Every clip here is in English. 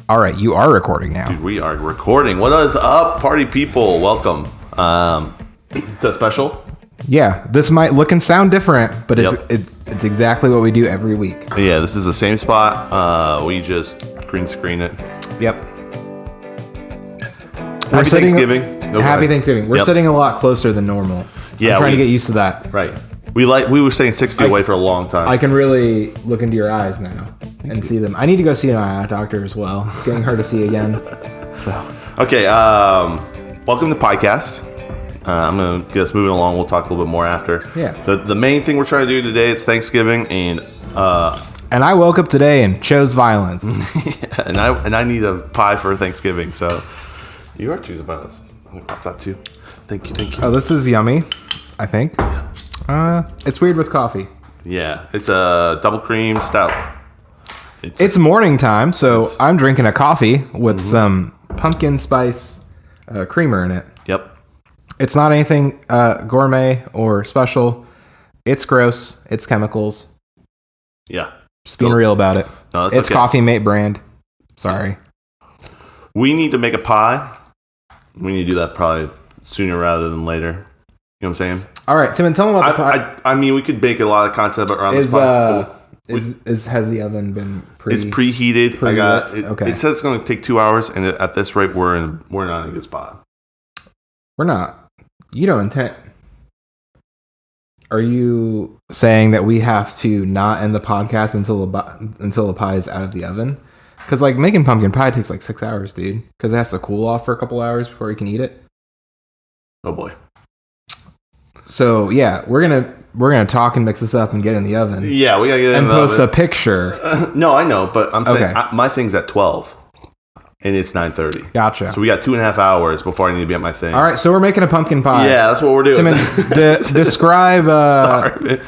All right, you are recording now. Dude, we are recording. What is up, party people? Welcome. Is that special? Yeah, this might look and sound different, but it's exactly what we do every week. Yeah, this is the same spot. We just green screen it. Yep. Happy Thanksgiving. Happy Thanksgiving. We're sitting a lot closer than normal. Yeah, I'm trying to get used to that. Right. We were staying 6 feet away for a long time. I can really look into your eyes now and see them. I need to go see an eye doctor as well. It's getting hard to see again. So. Okay. Welcome to Piecast. I'm gonna get us moving along. We'll talk a little bit more after. Yeah. The main thing we're trying to do today, it's Thanksgiving, and I woke up today and chose violence. yeah, and I need a pie for Thanksgiving. So you are choosing violence. I'm gonna pop that too. Thank you. Oh, this is yummy. I think. It's weird with coffee. Yeah, it's a double cream stout. It's morning time, so I'm drinking a coffee with some pumpkin spice creamer in it. Yep. It's not anything gourmet or special. It's gross. It's chemicals. Yeah. Just being real about it. No, it's okay. Coffee Mate brand. Sorry. We need to make a pie. We need to do that probably sooner rather than later. You know what I'm saying? All right, Timon, tell me about the pie. I mean, we could bake a lot of content around this pie. Has the oven been It's preheated. Okay. It says it's going to take 2 hours, and at this rate, we're not in a good spot. We're not. You don't intend. Are you saying that we have to not end the podcast until the pie is out of the oven? Because like making pumpkin pie takes like 6 hours, dude. Because it has to cool off for a couple hours before you can eat it. Oh boy. So yeah, we're gonna talk and mix this up and get in the oven. Yeah, we gotta get in the oven. And post a picture. No, I know, but I'm saying okay. My thing's at 12, and it's 9:30. Gotcha. So we got 2.5 hours before I need to be at my thing. All right, so we're making a pumpkin pie. Yeah, that's what we're doing. Describe. Sorry,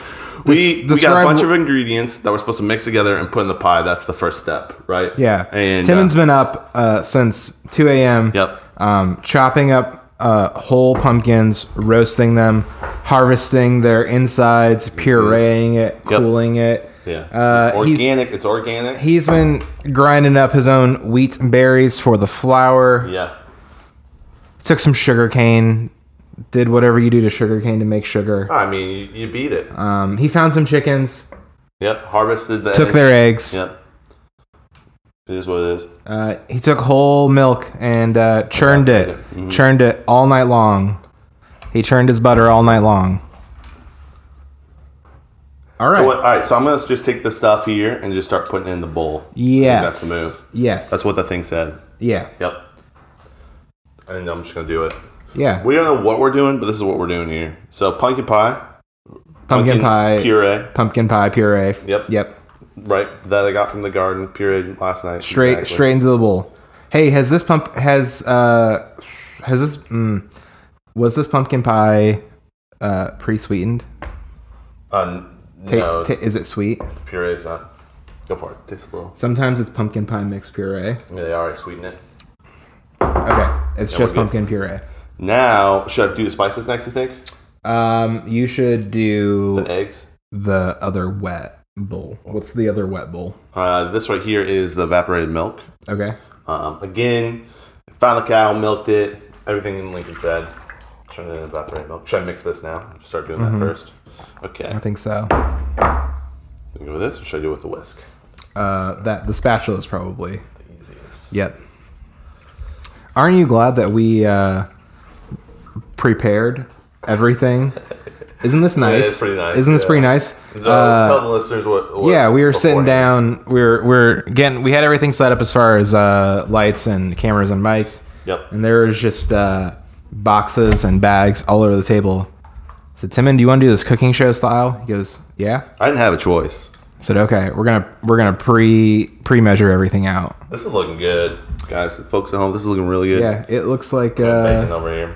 we got a bunch of ingredients that we're supposed to mix together and put in the pie. That's the first step, right? Yeah. And Timon's been up since 2 a.m. Yep. Chopping up whole pumpkins, roasting them, harvesting their insides, pureeing it, cooling it. Yeah. Organic. It's organic. He's been grinding up his own wheat berries for the flour. Yeah. Took some sugar cane. Did whatever you do to sugar cane to make sugar. I mean, you beat it. He found some chickens. Yep. Harvested the Took eggs. their eggs. Yep. It is what it is. He took whole milk and churned it. Mm-hmm. Churned it all night long. He churned his butter all night long. All right. So I'm going to just take the stuff here and just start putting it in the bowl. Yes. That's the move. Yes. That's what the thing said. Yeah. Yep. And I'm just going to do it. Yeah. We don't know what we're doing, but this is what we're doing here. So pumpkin pie. Pumpkin pie. Puree. Pumpkin pie puree. Yep. Right. That I got from the garden. Pureed last night. Straight into the bowl. Hey, was this pumpkin pie pre-sweetened? No. Is it sweet? Puree is not. Go for it. Taste a little. Sometimes it's pumpkin pie mixed puree. Yeah, they already sweeten it. Okay. It's just pumpkin puree. Now, should I do the spices next, you think? You should do the eggs. The other wet bowl. What's the other wet bowl? This right here is the evaporated milk. Okay. Again, found the cow, milked it. Everything Lincoln said. Trying to evaporate milk. Should I mix this now? Start doing that first. Okay. I think so. Go with this, or should I do it with the whisk? The spatula is probably the easiest. Yep. Aren't you glad that we prepared everything? Isn't this nice? It's pretty nice. Isn't this pretty nice? Tell the listeners what yeah, we were sitting down. We had everything set up as far as lights and cameras and mics. Yep. And there was just boxes and bags all over the table. I said, Timon, do you want to do this cooking show style? He goes, yeah. I didn't have a choice. I said, okay, we're gonna pre-measure everything out. This is looking good, guys. Folks at home, this is looking really good. Yeah, it looks like bacon over here.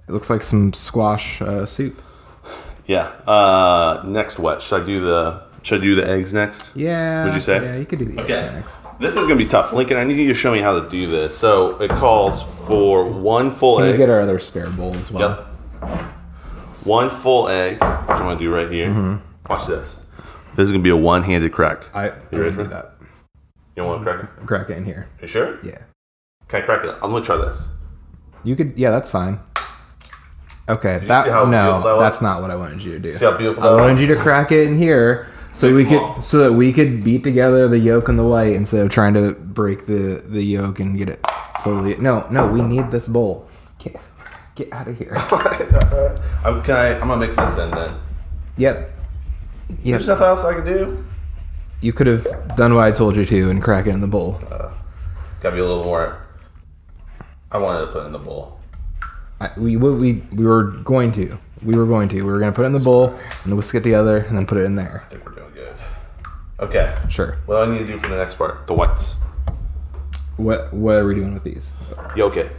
It looks like some squash soup. Yeah. Next, what should I do? Should I do the eggs next? Yeah. Would you say? Yeah, you could do the eggs next. This is gonna be tough, Lincoln. I need you to show me how to do this. So it calls for one full egg. Can you get our other spare bowl as well? Yep. One full egg, which I'm gonna do right here. Mm-hmm. Watch this. This is gonna be a one-handed crack. You ready for that? You don't want to crack it? Crack it in here. You sure? Yeah. Can I crack it? I'm gonna try this. You could. Yeah, that's fine. Okay. See how beautiful that was? That's not what I wanted you to do. See how beautiful that I wanted was? you to crack it in here so that we could beat together the yolk and the white instead of trying to break the yolk and get it fully. No, we need this bowl. Get out of here. I'm gonna mix this in then. Yep. There's nothing else I can do. You could have done what I told you to and crack it in the bowl. Gotta be a little more. I wanted to put it in the bowl. We were going to. We were going to put it in the bowl and whisk it together and then put it in there. I think we're doing good. Okay. Sure. What do I need to do for the next part? The whites. What are we doing with these? Yolk it.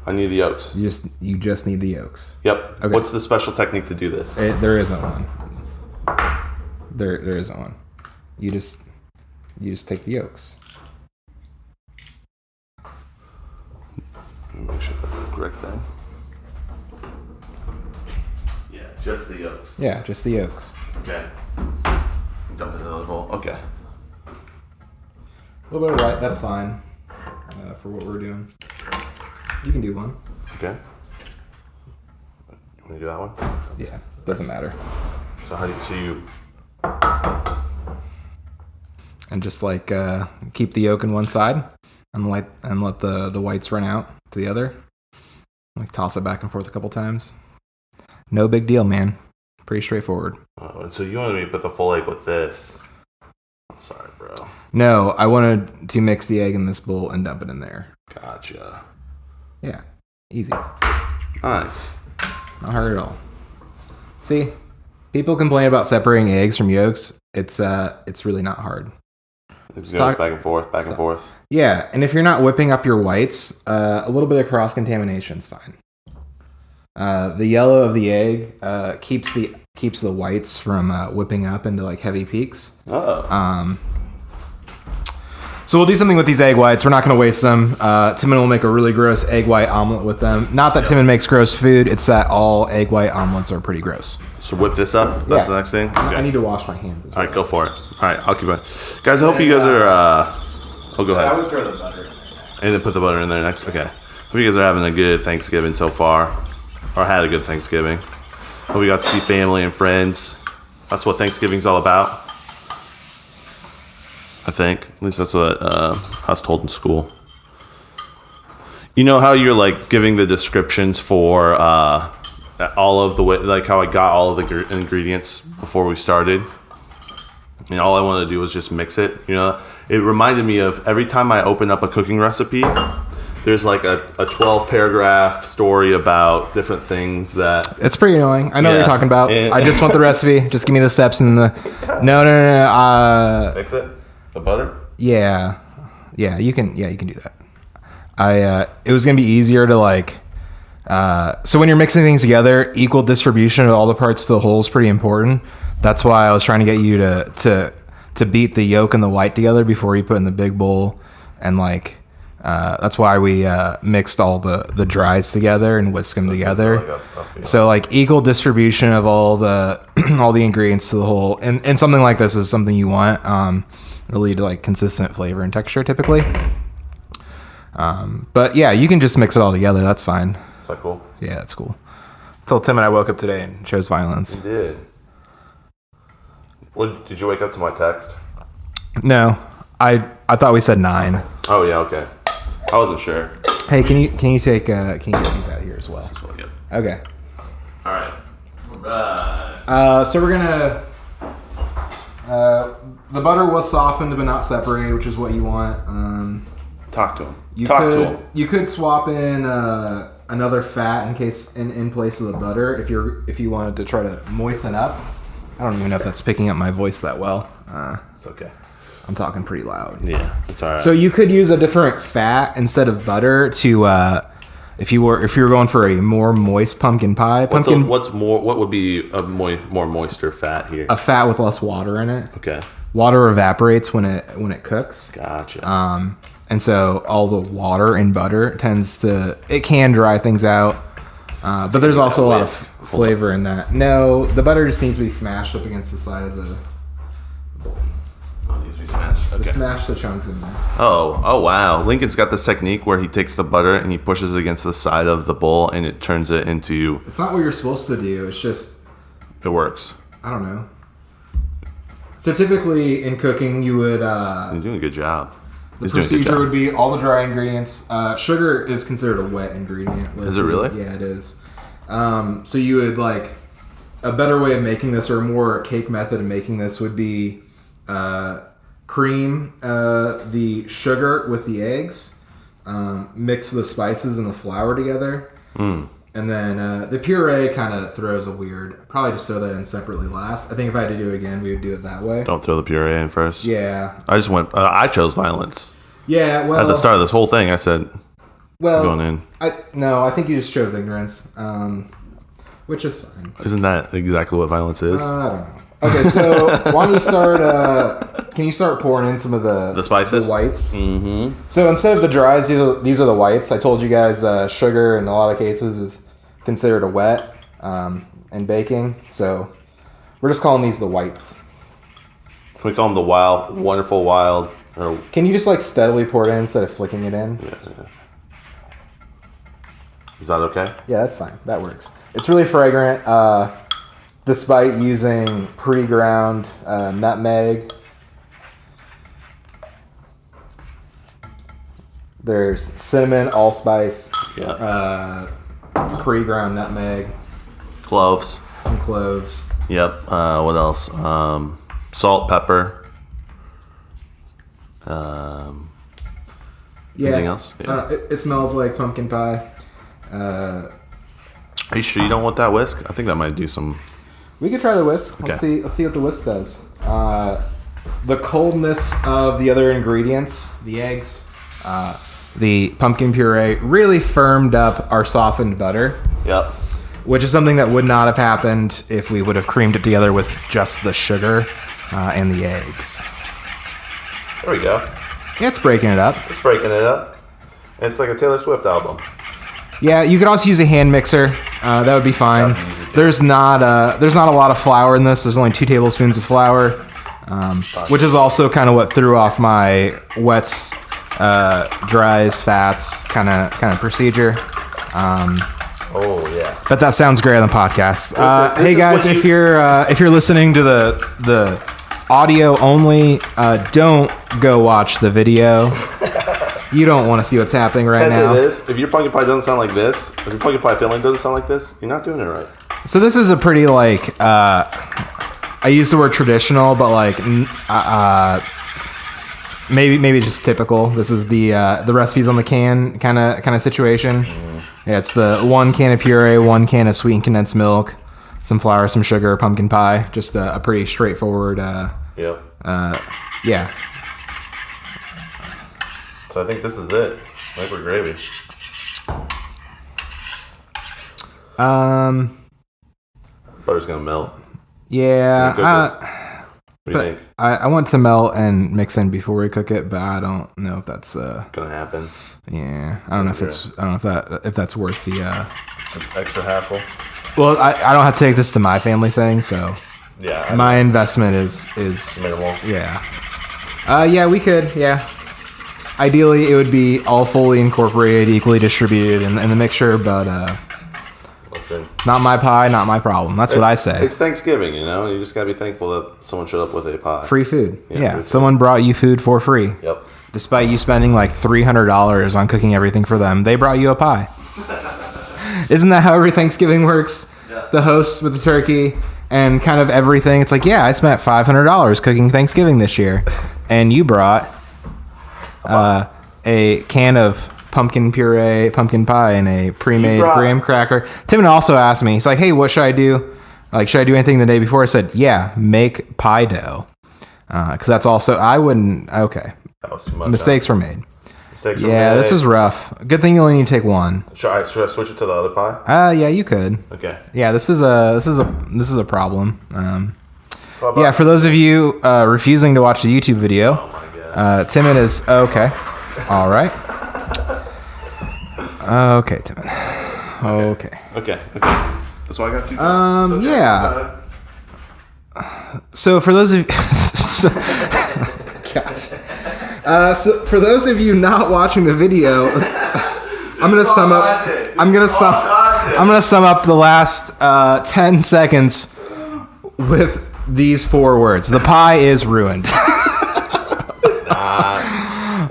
I need the yolks. You just need the yolks. Yep. Okay. What's the special technique to do this? There isn't one. There isn't one. You just take the yolks. Make sure that's the correct thing. Yeah, just the yolks. Yeah, just the yolks. Okay. Dump it in the bowl. Okay. A little bit of white, that's fine for what we're doing. You can do one. Okay. You want to do that one? Yeah, doesn't matter. So how do you And just like keep the yolk in one side and let the whites run out to the other. Like toss it back and forth a couple times. No big deal, man. Pretty straightforward. Oh, and so you wanted me to put the full egg with this. I'm sorry, bro. No, I wanted to mix the egg in this bowl and dump it in there. Gotcha. Yeah, easy. Nice. Not hard at all. See, people complain about separating eggs from yolks. It's really not hard. It just goes back and forth, back and forth. Yeah, and if you're not whipping up your whites, a little bit of cross-contamination is fine. The yellow of the egg keeps the whites from whipping up into like heavy peaks. Oh. So we'll do something with these egg whites. We're not going to waste them. Timon will make a really gross egg white omelet with them. Not that Timon makes gross food. It's that all egg white omelets are pretty gross. So whip this up. That's the next thing. Okay. I need to wash my hands as well. All right, go for it. All right, I'll keep going. Guys, I hope you guys are. Oh, go ahead. I would throw the butter. And then put the butter in there next. Okay. Hope you guys are having a good Thanksgiving so far, or had a good Thanksgiving. Hope you got to see family and friends. That's what Thanksgiving's all about. I think. At least that's what I was told in school. You know how you're like giving the descriptions for all of the way, like how I got all of the ingredients before we started, and all I wanted to do was just mix it. You know, it reminded me of every time I open up a cooking recipe, there's like a 12 paragraph story about different things that. It's pretty annoying. I know what you're talking about. And- I just want the recipe. Just give me the steps and the. No. Mix it. The butter. Yeah, you can do that. It was gonna be easier to like. So when you're mixing things together, equal distribution of all the parts to the whole is pretty important. That's why I was trying to get you to beat the yolk and the white together before you put in the big bowl, and like that's why we mixed all the dries together and whisked them together. So like equal distribution of all the all the ingredients to the whole, and something like this is something you want. It'll lead to like consistent flavor and texture typically. But yeah, you can just mix it all together. That's fine. Is that cool? Yeah, that's cool. Until Tim and I woke up today and chose violence. You did. What, did you wake up to my text? No, I thought we said 9. Oh yeah, okay. I wasn't sure. Hey, can you get these out here as well? This is really good. Okay. All right. So we're gonna. The butter was softened but not separated, which is what you want. Talk to him. You could swap in another fat in place of the butter if you wanted to try to moisten up. I don't even know if that's picking up my voice that well. It's okay. I'm talking pretty loud. Yeah, it's all right. So you could use a different fat instead of butter to if you were going for a more moist pumpkin pie. What would be a more moisture fat here? A fat with less water in it. Okay. Water evaporates when it cooks. Gotcha. And so all the water in butter can dry things out. But there's also a lot of flavor in that. No, the butter just needs to be smashed up against the side of the bowl. Oh, it needs to be smashed. Just smash the chunks in there. Oh wow. Lincoln's got this technique where he takes the butter and he pushes it against the side of the bowl and it turns it into... It's not what you're supposed to do. It's just... It works. I don't know. So typically in cooking, you would... You're doing a good job. The procedure would be all the dry ingredients. Sugar is considered a wet ingredient. Is it really? Yeah, it is. So you would like... A better way of making this, or a more cake method of making this, would be cream the sugar with the eggs, mix the spices and the flour together, and then the puree kind of throws a weird... Probably just throw that in separately last. I think if I had to do it again, we would do it that way. Don't throw the puree in first? Yeah. I chose violence. Yeah, well... At the start of this whole thing, I said, going in. I think you just chose ignorance. Which is fine. Isn't that exactly what violence is? I don't know. Okay, so why don't you start... can you start pouring in some of the spices? The whites? Mm-hmm. So instead of the dries, these are the whites. I told you guys sugar in a lot of cases is considered a wet in baking. So we're just calling these the whites. Can we call them the wild, wonderful wild? Or... Can you just like steadily pour it in instead of flicking it in? Yeah. Is that okay? Yeah, that's fine. That works. It's really fragrant, despite using pre-ground nutmeg. There's cinnamon, allspice, pre-ground nutmeg, cloves, some cloves. Yep. What else? Salt, pepper. Anything else? Yeah. It smells like pumpkin pie. Are you sure you don't want that whisk? I think that might do some... We could try the whisk. Okay. Let's see what the whisk does. The coldness of the other ingredients, the eggs, the pumpkin puree, really firmed up our softened butter. Yep. Which is something that would not have happened if we would have creamed it together with just the sugar and the eggs. There we go. Yeah, it's breaking it up. It's breaking it up. And it's like a Taylor Swift album. Yeah, you could also use a hand mixer. That would be fine. There's not a lot of flour in this. There's only 2 tablespoons of flour, which is also kind of what threw off my wets, dries, fats kind of procedure. Oh yeah. But that sounds great on the podcast. Hey guys, if you're listening to the audio only, don't go watch the video. You don't want to see what's happening right now. Can I say this? If your pumpkin pie doesn't sound like this, if your pumpkin pie filling doesn't sound like this, you're not doing it right. So this is a pretty like I use the word traditional, but like maybe just typical. This is the recipes on the can kind of situation. Yeah, it's the 1 can of puree, 1 can of sweetened condensed milk, some flour, some sugar, pumpkin pie. Just a pretty straightforward. Yep. Yeah. So I think this is it. Liquid gravy. Butter's gonna melt. Yeah. What do you think? I want to melt and mix in before we cook it, but I don't know if that's gonna happen. Yeah. I don't know if that's worth the extra hassle. Well, I don't have to take this to my family thing, so yeah. My investment is minimal. Yeah. Yeah, we could. Yeah. Ideally, it would be all fully incorporated, equally distributed in the mixture, but listen, not my pie, not my problem. That's what I say. It's Thanksgiving, you know? You just gotta be thankful that someone showed up with a pie. Free food. Yeah. Free food. Someone brought you food for free. Yep. Despite you spending like $300 on cooking everything for them, they brought you a pie. Isn't that how every Thanksgiving works? Yeah. The host with the turkey and kind of everything. It's like, yeah, I spent $500 cooking Thanksgiving this year, and you brought a can of pumpkin puree, pumpkin pie, and a pre-made graham cracker. Timon also asked me, he's like, hey, what should I do? Like, should I do anything the day before? I said, yeah, make pie dough. Because that's also, okay. That was too much. Mistakes were made. Mistakes were made. This is rough. Good thing you only need to take one. Should I switch it to the other pie? Yeah, you could. Okay. Yeah, this is a problem. Yeah, for those of you refusing to watch the YouTube video, oh my God. Timon is okay. All right. Okay, Timon. Okay. Okay. That's why I got you. Yeah. So for those of you, gosh. So for those of you not watching the video, I'm gonna sum up. I'm gonna sum up the last 10 seconds with these 4 words. The pie is ruined. It's not ruined.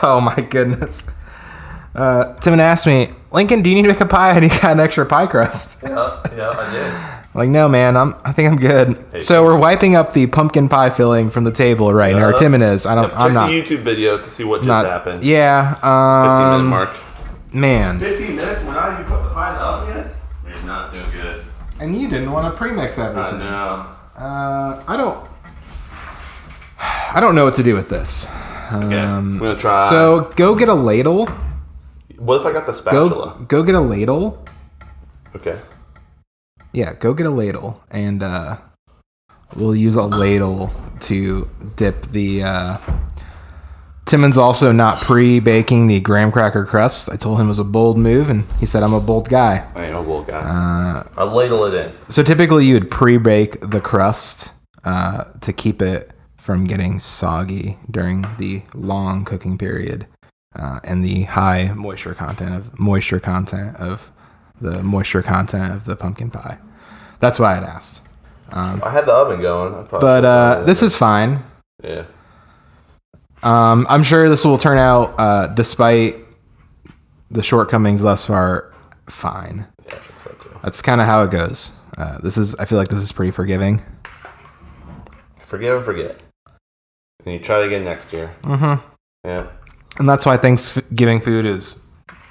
Oh my goodness. Timon asked me, Lincoln, do you need to make a pie? I need an extra pie crust. Yeah, I did. Like, no, man, I think I'm good. Hey, so we're wiping up the pumpkin pie filling from the table right now. Or Timon is. I'm not. Check the YouTube video to see what just happened. Yeah. 15-minute mark. Man. 15 minutes? We're not even putting the pie in the oven yet? We're not doing good. And you didn't want to pre-mix everything. I know. I don't know what to do with this. Okay, I'm gonna try. So go get a ladle. What if I got the spatula? Go get a ladle. Okay. Yeah, go get a ladle, and we'll use a ladle to dip the... Timon's also not pre-baking the graham cracker crust. I told him it was a bold move, and he said I'm a bold guy. I ain't a bold guy. I'll ladle it in. So typically you would pre-bake the crust to keep it from getting soggy during the long cooking period and the high moisture content of the pumpkin pie. That's why I'd asked. I had the oven going. But this is fine. Yeah. I'm sure this will turn out, despite the shortcomings thus far, fine. Yeah, I think so too. That's kind of how it goes. I feel like this is pretty forgiving. Forgive and forget. And you try it again next year. Mm-hmm. Yeah. And that's why Thanksgiving food is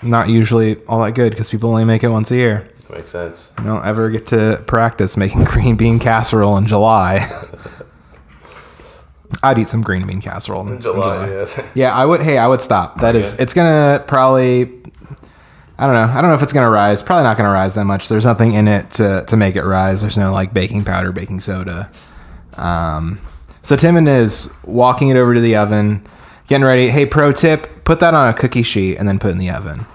not usually all that good, because people only make it once a year. Makes sense. You don't ever get to practice making green bean casserole in July. I'd eat some green bean casserole in July. Yes. Yeah, I would. Hey, I would stop. It's gonna probably, I don't know if it's gonna rise. Probably not gonna rise that much. There's nothing in it to make it rise. There's no like baking powder, baking soda. So Timon is walking it over to the oven, getting ready. Hey, pro tip, put that on a cookie sheet and then put it in the oven.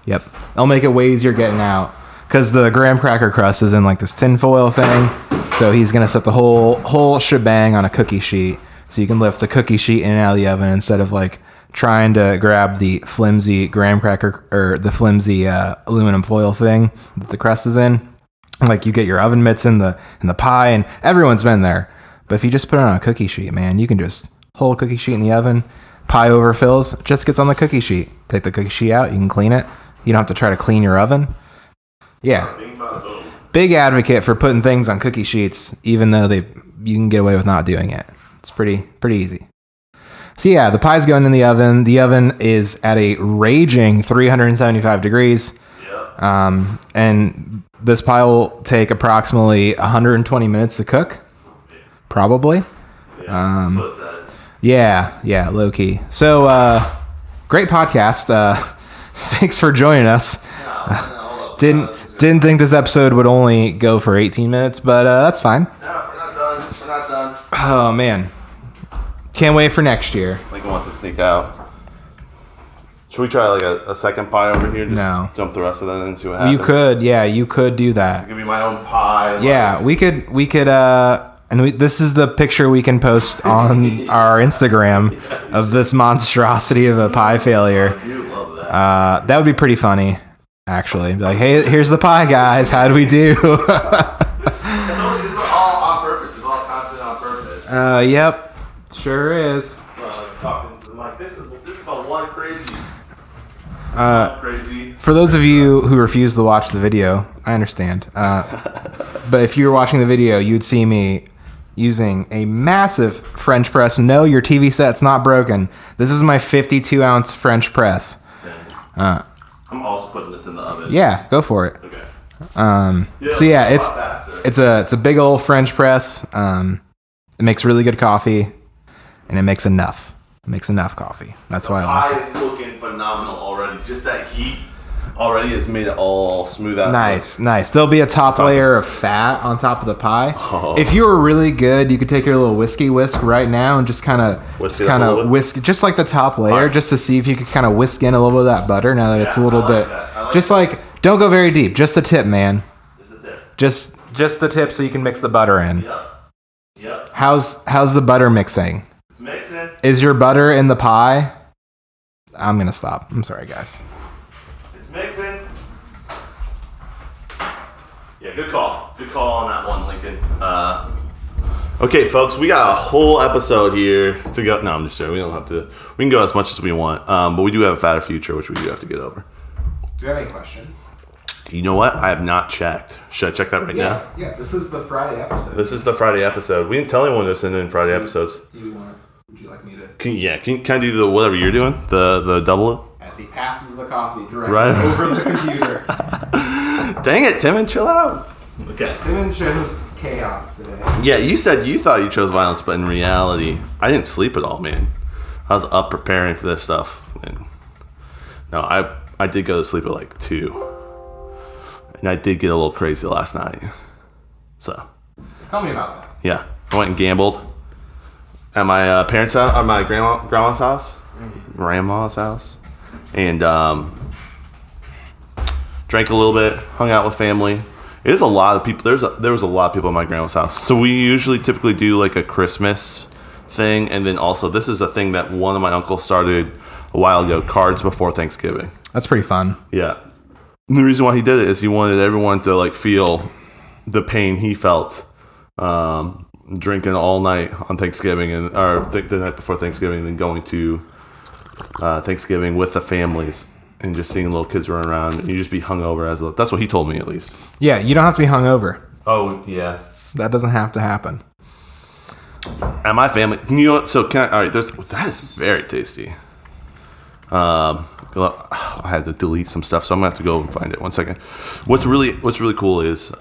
Yep. It'll make it way easier getting out, because the graham cracker crust is in like this tin foil thing. So he's going to set the whole shebang on a cookie sheet, so you can lift the cookie sheet in and out of the oven instead of like trying to grab the flimsy graham cracker or the flimsy aluminum foil thing that the crust is in. Like, you get your oven mitts in the pie, and everyone's been there. But if you just put it on a cookie sheet, man, you can just whole cookie sheet in the oven, pie overfills, just gets on the cookie sheet. Take the cookie sheet out, you can clean it. You don't have to try to clean your oven. Yeah. Big advocate for putting things on cookie sheets, even though you can get away with not doing it. It's pretty easy. So yeah, the pie's going in the oven. The oven is at a raging 375 degrees. Yeah. And this pie will take approximately 120 minutes to cook. Probably. Yeah, low key. So, great podcast. Thanks for joining us. Didn't think this episode would only go for 18 minutes, but that's fine. No, we're not done. Oh, man. Can't wait for next year. Lincoln wants to sneak out. Should we try like a second pie over here? Just dump the rest of that in and see what happens. You could do that. Give me my own pie. Yeah, we could, this is the picture we can post on our Instagram of this monstrosity of a pie failure. I do love that. That would be pretty funny, actually. Be like, hey, here's the pie, guys. How do we do? This is all on purpose. It's all content on purpose. Yep. Sure is. This is the one crazy. Crazy. For those of you who refuse to watch the video, I understand. But if you were watching the video, you'd see me using a massive French press. No, your TV set's not broken. This is my 52-ounce French press. I'm also putting this in the oven. Yeah, go for it. Okay. So yeah, it's a big old French press. It makes really good coffee, and it makes enough. It makes enough coffee. That's why I like it. The pie is looking phenomenal already. Just that heat already has made it all smooth out. Nice. There'll be a top layer of fat on top of the pie. Oh. If you were really good, you could take your little whiskey whisk right now and just kind of whisk, just like the top layer, just to see if you could kind of whisk in a little bit of that butter. Now that it's a little bit, just like, don't go very deep, just the tip, man. Just the tip. Just the tip, so you can mix the butter in. Yep. How's the butter mixing? It's mixing. Is your butter in the pie? I'm going to stop. I'm sorry, guys. It's mixing. Yeah, good call. Good call on that one, Lincoln. Okay, folks, we got a whole episode here to go. No, I'm just joking. We don't have to. We can go as much as we want, but we do have a fatter future, which we do have to get over. Do you have any questions? You know what? I have not checked. Should I check that right now? Yeah, this is the Friday episode. This is the Friday episode. We didn't tell anyone to send in Friday episodes. Would you like me to? Can I do the whatever you're doing? The double it? As he passes the coffee directly over the computer. Dang it, Timon, chill out. Okay. Timon chose chaos today. Yeah, you said you thought you chose violence, but in reality, I didn't sleep at all, man. I was up preparing for this stuff. And no, I did go to sleep at like 2. And I did get a little crazy last night. So. Tell me about that. Yeah. I went and gambled at my parents' house, or my grandma's house. Grandma's house. And drank a little bit, hung out with family. It is a lot of people. There was a lot of people at my grandma's house. So we typically do like a Christmas thing. And then also, this is a thing that one of my uncles started a while ago, cards before Thanksgiving. That's pretty fun. Yeah. And the reason why he did it is he wanted everyone to like feel the pain he felt drinking all night on Thanksgiving or the night before Thanksgiving, and then going to Thanksgiving with the families and just seeing little kids run around, and you just be hungover that's what he told me at least. Yeah, you don't have to be hungover. Oh yeah, that doesn't have to happen. At my family, you know what? So all right, that is very tasty. I had to delete some stuff, so I'm gonna have to go and find it. 1 second. What's really cool is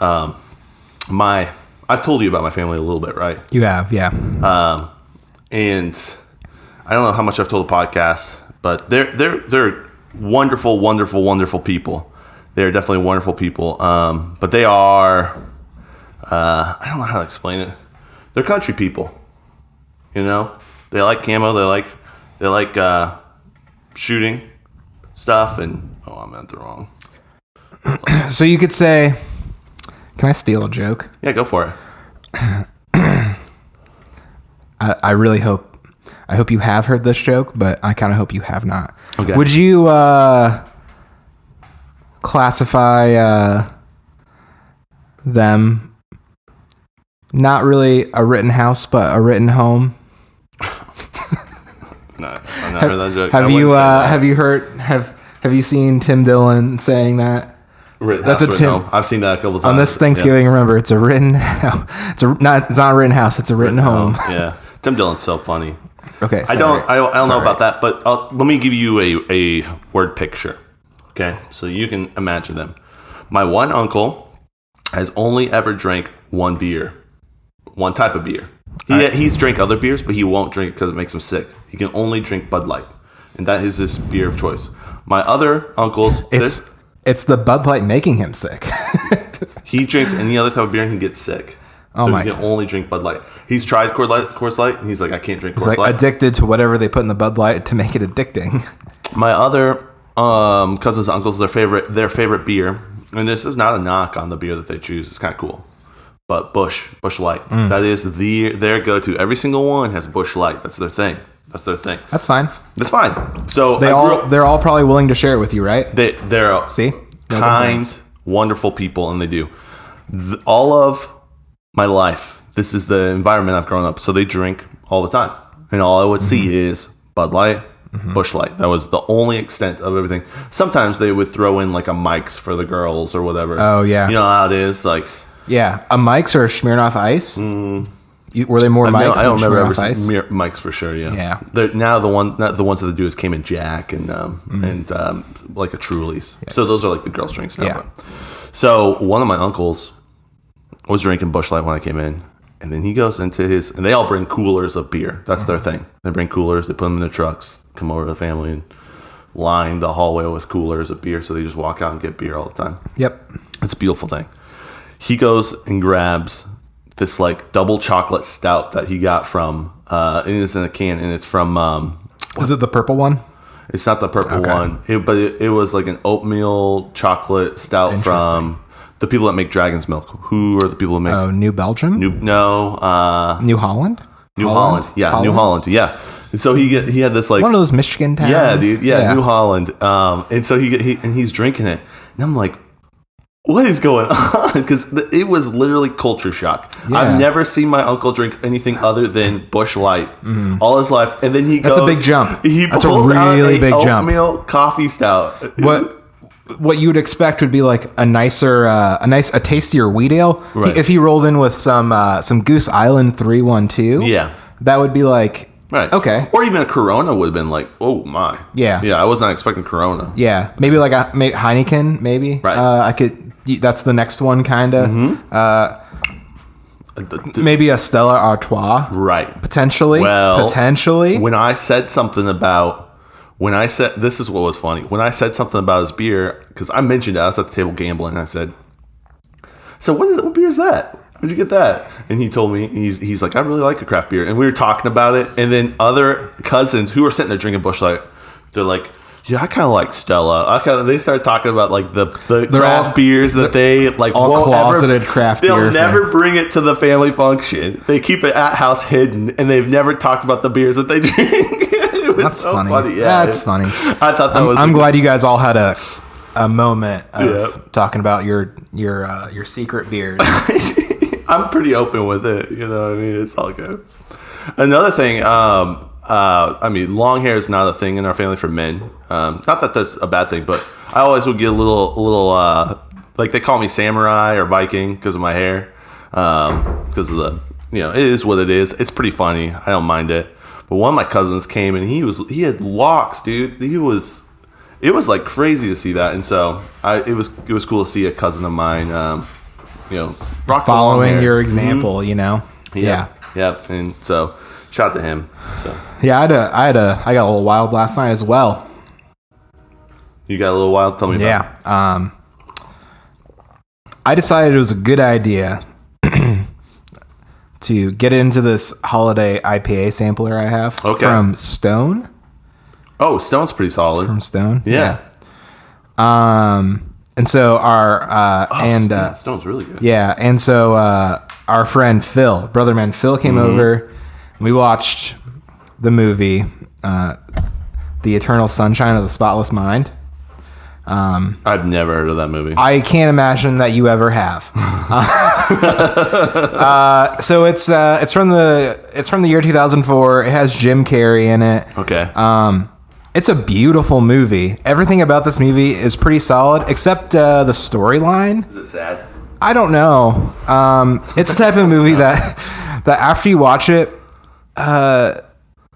I've told you about my family a little bit, right? You have, yeah. And I don't know how much I've told the podcast, but they're wonderful, wonderful, wonderful people. They're definitely wonderful people. But they are I don't know how to explain it. They're country people. You know, they like camo. They like shooting stuff, and I meant the wrong. So you could say, can I steal a joke? Yeah, go for it. I really hope you have heard this joke, but I kind of hope you have not. Okay. Would you classify them not really a written house, but a written home? No, I've not heard that joke. Have you seen Tim Dillon saying that? That's a Tim. I've seen that a couple times. On this Thanksgiving, yeah. Remember, it's a written house. It's not a written house, it's a written home. Yeah. Tim Dillon's so funny. Okay. I don't know about that, but let me give you a word picture. Okay? So you can imagine them. My one uncle has only ever drank one beer. One type of beer. He's drank other beers, but he won't drink because it makes him sick. He can only drink Bud Light, and that is his beer of choice. My other uncles, it's the Bud Light making him sick. He drinks any other type of beer and he gets sick. So he can only drink Bud Light. He's tried Coors Light, and he's like, I can't drink Coors Light. He's like addicted to whatever they put in the Bud Light to make it addicting. My other cousins, uncles, their favorite beer, and this is not a knock on the beer that they choose. It's kind of cool. But Busch Light. That is their go-to. Every single one has Busch Light. That's their thing. That's fine. That's fine. So they're all probably willing to share it with you, right? They're see, kind, wonderful people, and they do. All of my life, this is the environment I've grown up. So they drink all the time, and all I would see is Bud Light, Busch Light. That was the only extent of everything. Sometimes they would throw in like a Mike's for the girls or whatever. Oh yeah, you know how it is, like. Yeah, a Mike's or a Smirnoff Ice? Were they more Mike's? I don't remember ever Ice? seeing Mike's for sure. Yeah. Yeah. Now the ones that they do is Cayman Jack and like a Truly's. Yes. So those are like the girls' drinks now. Yeah. So one of my uncles was drinking Busch Light when I came in, and then he goes into and they all bring coolers of beer. That's their thing. They bring coolers. They put them in their trucks. Come over to the family and line the hallway with coolers of beer. So they just walk out and get beer all the time. Yep. It's a beautiful thing. He goes and grabs this like double chocolate stout that he got from it is in a can, and it's from is it the purple one? It's not the purple one, but it was like an oatmeal chocolate stout from the people that make Dragon's Milk. Who are the people that make New Belgium? New Holland? New Holland? Yeah, New Holland. Yeah. And so he had this like one of those Michigan towns. Yeah, dude. Yeah, New Holland. And so he's drinking it, and I'm like, what is going on? Because it was literally culture shock. Yeah. I've never seen my uncle drink anything other than Busch Light all his life, and then he goes. That's a big jump. That's a really big jump. Oatmeal coffee stout. What you would expect would be like a tastier wheat ale. Right. If he rolled in with some Goose Island 312, yeah, that would be like right. Okay, or even a Corona would have been like, oh my, yeah. I was not expecting Corona. Yeah, maybe like a Heineken, maybe. Right. I could. That's the next one, kind of. Maybe a Stella Artois, right? Potentially. When I said something about. This is what was funny. When I said something about his beer, because I mentioned it, I was at the table gambling, and I said, so what beer is that? Where'd you get that? And he told me, he's like, I really like a craft beer. And we were talking about it, and then other cousins who were sitting there drinking Busch Light, they're like, yeah, I kind of like Stella. They started talking about like the craft beers that they like. All closeted craft beer. They'll never bring it to the family function. They keep it at house hidden, and they've never talked about the beers that they drink. That's so funny. Yeah, that's funny. I thought that was. I'm glad you guys all had a moment of talking about your secret beers. I'm pretty open with it. You know what I mean? It's all good. Another thing. I mean, long hair is not a thing in our family for men. Not that that's a bad thing, but I always would get a little like they call me samurai or Viking because of my hair. Because of the, it is what it is. It's pretty funny. I don't mind it. But one of my cousins came and he had locks, dude. It was like crazy to see that, and so it was cool to see a cousin of mine, rock following your example, Yeah. And so shout out to him. So yeah, I got a little wild last night as well. You got a little wild? Tell me about it. Yeah. I decided it was a good idea to get into this holiday IPA sampler I have from Stone. Oh, Stone's pretty solid. From Stone? Yeah. And so our Stone's really good. Yeah, and so our friend Phil, brother man Phil came over, and we watched the movie The Eternal Sunshine of the Spotless Mind. I've never heard of that movie. I can't imagine that you ever have. So it's from the year 2004. It has Jim Carrey in it. Okay. It's a beautiful movie. Everything about this movie is pretty solid, except the storyline. Is it sad? I don't know. It's the type of movie that after you watch it,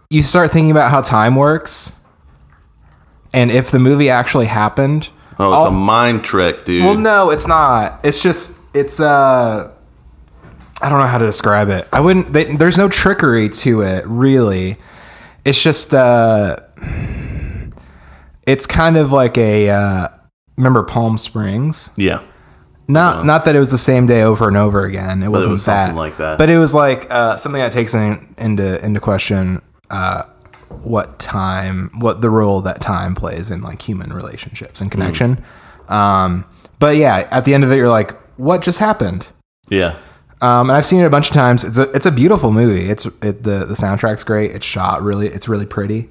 you start thinking about how time works. And if the movie actually happened... Oh, it's a mind trick, dude. Well, no, it's not. It's just... I don't know how to describe it. There's no trickery to it, really. It's just... it's kind of like a... remember Palm Springs? Yeah. Not that it was the same day over and over again. It wasn't something like that. But it was like something that takes into question... what the role that time plays in like human relationships and connection. But yeah, at the end of it, you're like, what just happened? Yeah. And I've seen it a bunch of times. It's a beautiful movie. The soundtrack's great. It's shot it's really pretty.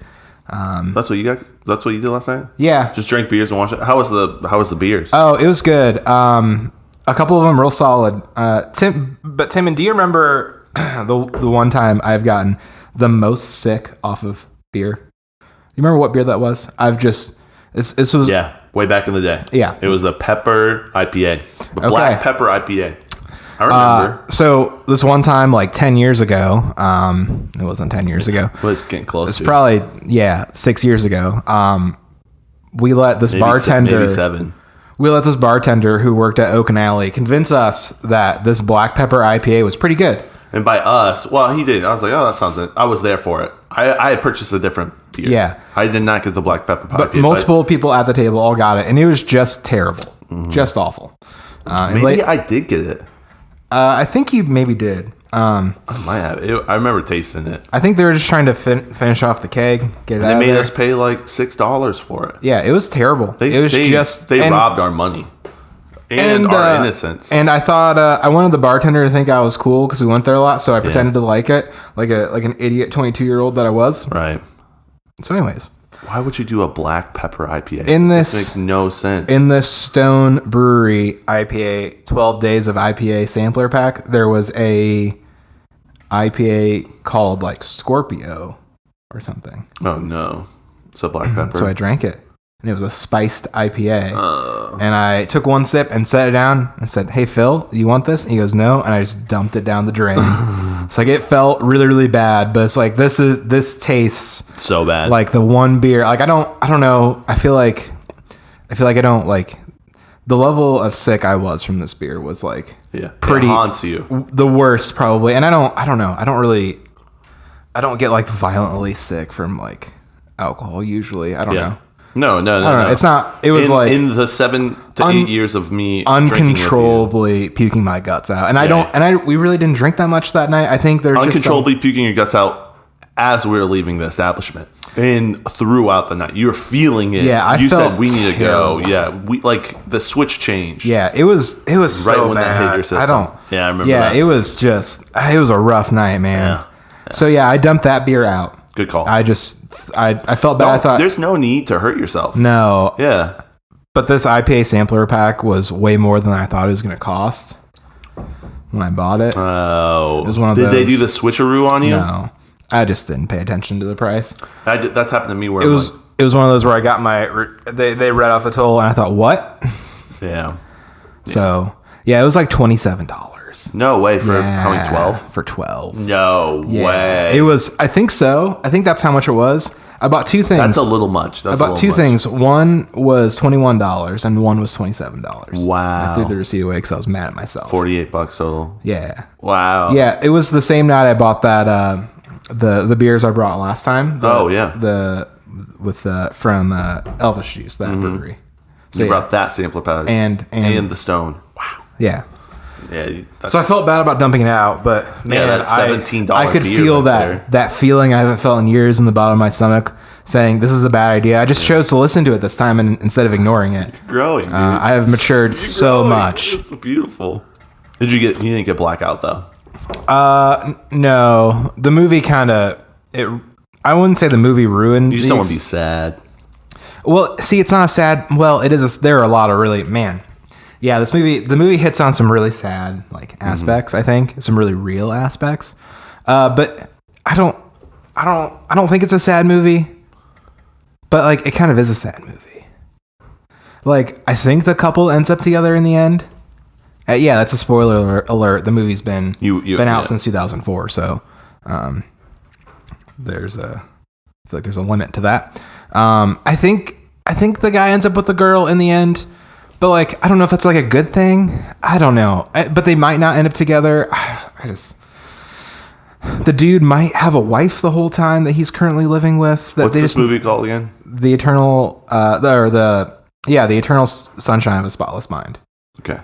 That's what you got. That's what you did last night. Yeah. Just drank beers and watch it. How was the beers? Oh, it was good. A couple of them real solid. Tim, do you remember the one time I've gotten the most sick off of beer? You remember what beer that was? This was way back in the day. Yeah, it was a pepper IPA, black pepper IPA. I remember. So this one time, like 10 years ago, it wasn't 10 years ago. Well, it's getting close. It's probably 6 years ago. We let this bartender, maybe 7. We let this bartender who worked at Oak and Alley convince us that this black pepper IPA was pretty good. And by us, well, he did. I was like, oh, that sounds good. I was there for it. I had purchased a different beer. Yeah. I did not get the black pepper pie. But multiple people at the table all got it, and it was just terrible. Just awful. Maybe I did get it. I think you maybe did. I might have. I remember tasting it. I think they were just trying to finish off the keg, get it out of there. They made us pay like $6 for it. Yeah, it was terrible. They robbed our money. and our innocence. And I thought I wanted the bartender to think I was cool because we went there a lot, so I pretended to like it, like an idiot 22-year-old that I was. Right. So, anyways, why would you do a black pepper IPA? This makes no sense. In this Stone Brewery IPA 12 Days of IPA sampler pack, there was a IPA called like Scorpio or something. Oh no, it's a black pepper. So I drank it. And it was a spiced IPA. And I took one sip and set it down and said, "Hey, Phil, you want this?" And he goes, "No." And I just dumped it down the drain. It's like, it felt really, really bad. But it's like, this tastes so bad. Like the one beer. Like, I don't know. I feel like I don't like the level of sick I was from this beer was like pretty, it haunts you. The worst probably. And I don't know. I don't get like violently sick from like alcohol usually. I don't know. No. I don't know. It's not. It was like in the 7 to 8 years of me uncontrollably puking my guts out, and we really didn't drink that much that night. I think there's uncontrollably puking your guts out as we were leaving the establishment and throughout the night. You were feeling it. Yeah, you said we need to go. Yeah, we like the switch changed. Yeah, it was right so when bad. That hit your system. I remember. Yeah, that. It was a rough night, man. Yeah. So yeah, I dumped that beer out. Good call. I felt bad. I thought there's no need to hurt yourself. No. Yeah. But this IPA sampler pack was way more than I thought it was going to cost when I bought it. Oh. It was one of Did they do the switcheroo on you? No. I just didn't pay attention to the price. That's happened to me where it was one of those where I got they read off the total and I thought, "What?" Yeah. So, yeah, it was like $27. No way for how many? 12? For 12. No way. It was. I think so. I think that's how much it was. I bought two things. That's a little much. I bought two things. One was $21 and one was $27. Wow. I threw the receipt away because I was mad at myself. $48 total. Yeah. Wow. Yeah, it was the same night I bought that the beers I brought last time. From Elvis Juice, that brewery. So you brought that sampler pack and the Stone. Wow. Yeah. Yeah, so I felt bad about dumping it out, but man, that $17 I could feel that feeling I haven't felt in years in the bottom of my stomach, saying this is a bad idea. I just chose to listen to it this time instead of ignoring it. You're growing, dude. I have matured so much. It's beautiful. You didn't get blackout though? No. The movie I wouldn't say the movie ruined. You just don't want to be sad. Well, see, it's not a sad. Well, it is. There are a lot of really Yeah, the movie hits on some really sad aspects. I think some really real aspects, but I don't think it's a sad movie. But it kind of is a sad movie. I think the couple ends up together in the end. Yeah, that's a spoiler alert. The movie's been out since 2004, so I feel like there's a limit to that. I think the guy ends up with the girl in the end. But I don't know if that's a good thing. I don't know. But they might not end up together. The dude might have a wife the whole time that he's currently living with. What's this movie called again? The Eternal, the Eternal Sunshine of a Spotless Mind. Okay.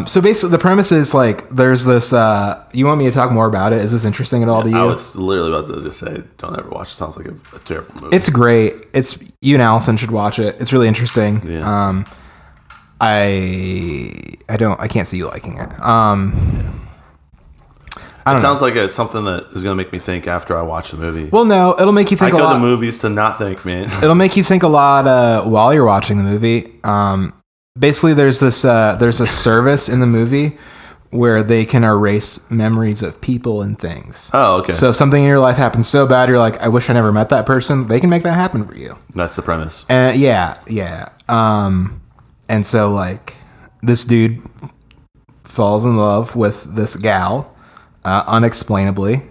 So basically the premise is there's this, you want me to talk more about it? Is this interesting at all to you? I was literally about to just say, don't ever watch it. Sounds like a terrible movie. It's great. You and Allison should watch it. It's really interesting. Yeah. I can't see you liking it. It sounds like it's something that is going to make me think after I watch the movie. Well, no, it'll make you think a lot. I go to movies to not think, man. It'll make you think a lot while you're watching the movie. Basically, there's a service in the movie where they can erase memories of people and things. Oh, okay. So if something in your life happens so bad, you're like, I wish I never met that person. They can make that happen for you. That's the premise. Yeah. And so this dude falls in love with this gal, unexplainably,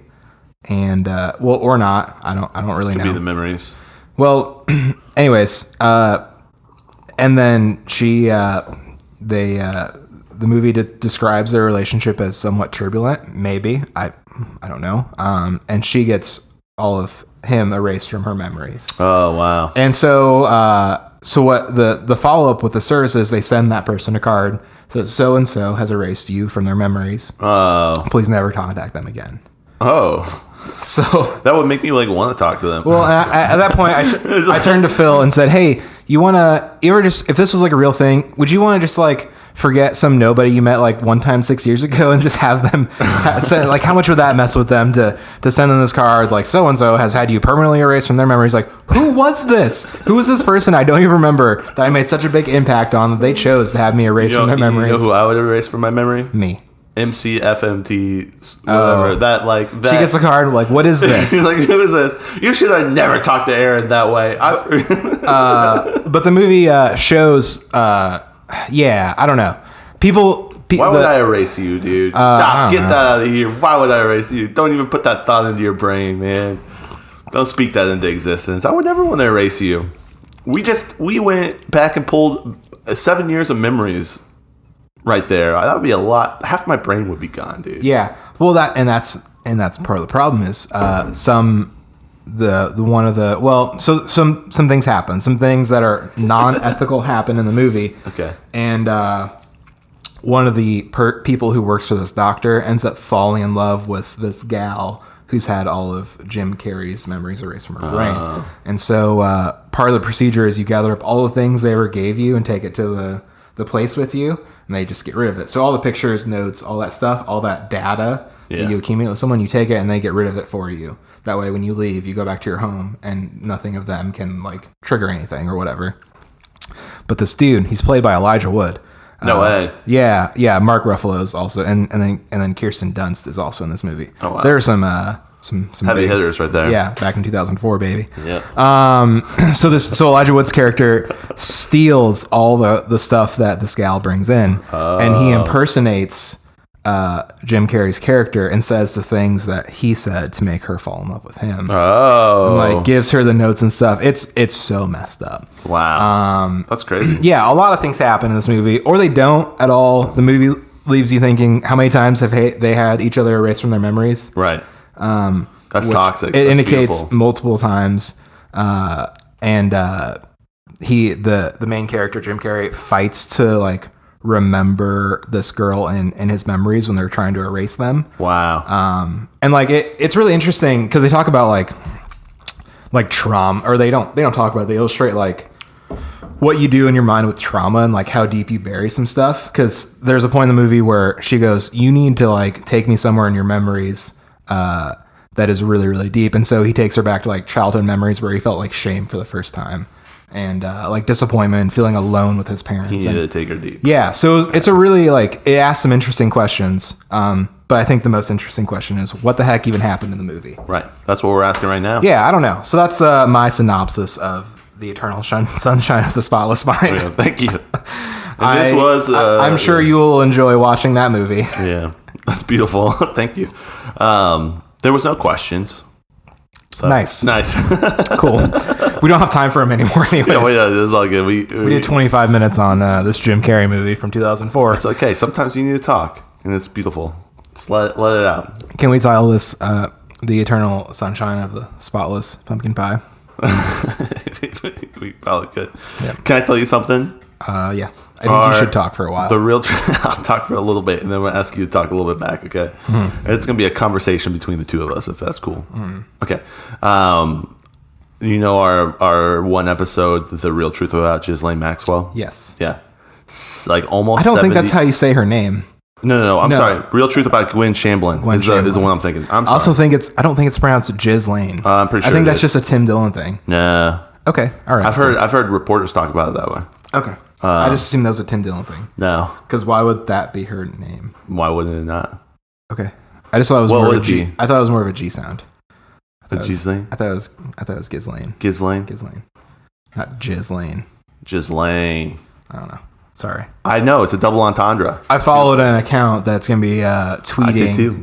and or not. I don't really know. Could be the memories. Well, anyways, and then the movie describes their relationship as somewhat turbulent. Maybe I don't know. And she gets all of him erased from her memories. Oh wow! And so. So what the follow-up with the service is, they send that person a card so and so has erased you from their memories. Oh. Please never contact them again. Oh. So that would make me want to talk to them. Well, at that point, I turned to Phil and said, "Hey, if this was a real thing, would you want to just forget some nobody you met like one time 6 years ago and just have them send, like, how much would that mess with them to send them this card like so and so has had you permanently erased from their memories? Like, who was this? Who was this person I don't even remember that I made such a big impact on that they chose to have me erased from their memories? You know who I would erase from my memory? Me. MCFMT, whatever. That like that. She gets a card like, what is this? She's like, who is this? You should have never talked to Aaron that way. But the movie shows, yeah, I don't know. Why would I erase you, dude? Stop. Get that out of here. Why would I erase you? Don't even put that thought into your brain, man. Don't speak that into existence. I would never want to erase you. We went back and pulled 7 years of memories right there. That would be a lot. Half my brain would be gone, dude. Yeah. Well, that's part of the problem is some things happen. Some things that are non-ethical happen in the movie. Okay. And one of the people who works for this doctor ends up falling in love with this gal who's had all of Jim Carrey's memories erased from her brain. And so part of the procedure is you gather up all the things they ever gave you and take it to the place with you, and they just get rid of it. So all the pictures, notes, all that stuff, all that data that you accumulate with someone, you take it and they get rid of it for you. That way when you leave, you go back to your home and nothing of them can like trigger anything or whatever. But this dude, he's played by Elijah Wood. No way. Yeah. Mark Ruffalo is also, and then Kirsten Dunst is also in this movie. Oh wow. There are some heavy hitters right there. Yeah, back in 2004, baby. Yeah. So Elijah Wood's character steals all the stuff that this gal brings in, and he impersonates Jim Carrey's character and says the things that he said to make her fall in love with him. Oh. And like gives her the notes and stuff. It's so messed up. Wow. That's crazy. Yeah, a lot of things happen in this movie, or they don't at all. The movie leaves you thinking, how many times have they had each other erased from their memories? Right. That's toxic. It That's indicates beautiful. multiple times. And the main character, Jim Carrey, fights to like remember this girl in his memories when they're trying to erase them. Wow. And like it's really interesting because they talk about like trauma, or they don't talk about it. They illustrate like what you do in your mind with trauma and like how deep you bury some stuff. Because there's a point in the movie where she goes, you need to like take me somewhere in your memories that is really, really deep. And so he takes her back to like childhood memories where he felt like shame for the first time. And like disappointment, feeling alone with his parents. He needed to take her deep. Yeah, so it's a really like it asks some interesting questions. But I think the most interesting question is what the heck even happened in the movie? Right, that's what we're asking right now. Yeah, I don't know. So that's my synopsis of the Eternal Sunshine of the Spotless Mind. Yeah, thank you. And this was. I'm sure you will enjoy watching that movie. Yeah, that's beautiful. Thank you. There was no questions. So, nice. Cool. We don't have time for them anymore anyways. Yeah, it was all good. We did 25 minutes on this Jim Carrey movie from 2004. It's okay. Sometimes you need to talk, and it's beautiful. Just let it out. Can we title this The Eternal Sunshine of the Spotless Pumpkin Pie? We probably could. Yeah. Can I tell you something? Yeah. I think you should talk for a while. I'll talk for a little bit, and then we'll ask you to talk a little bit back, okay? Mm-hmm. It's going to be a conversation between the two of us, if that's cool. Mm-hmm. Okay. You know our one episode, The Real Truth About Ghislaine Maxwell? Yes. Yeah. Like almost I don't think that's how you say her name. No. I'm sorry. Real Truth About Gwen Shamblin is the one I'm thinking. I'm sorry. I also I don't think it's pronounced Ghislaine. I'm pretty sure I think that's just a Tim Dillon thing. Nah. Okay. All right. I've heard reporters talk about it that way. Okay. I just assumed that was a Tim Dillon thing. No. Because why would that be her name? Why wouldn't it not? Okay. I just thought it was more of a G. I thought it was more of a G sound. Ghislaine? I thought it was Ghislaine. Ghislaine? Not Ghislaine. Ghislaine. I don't know. Sorry. I know, it's a double entendre. I followed an account that's going to be tweeting. I did too,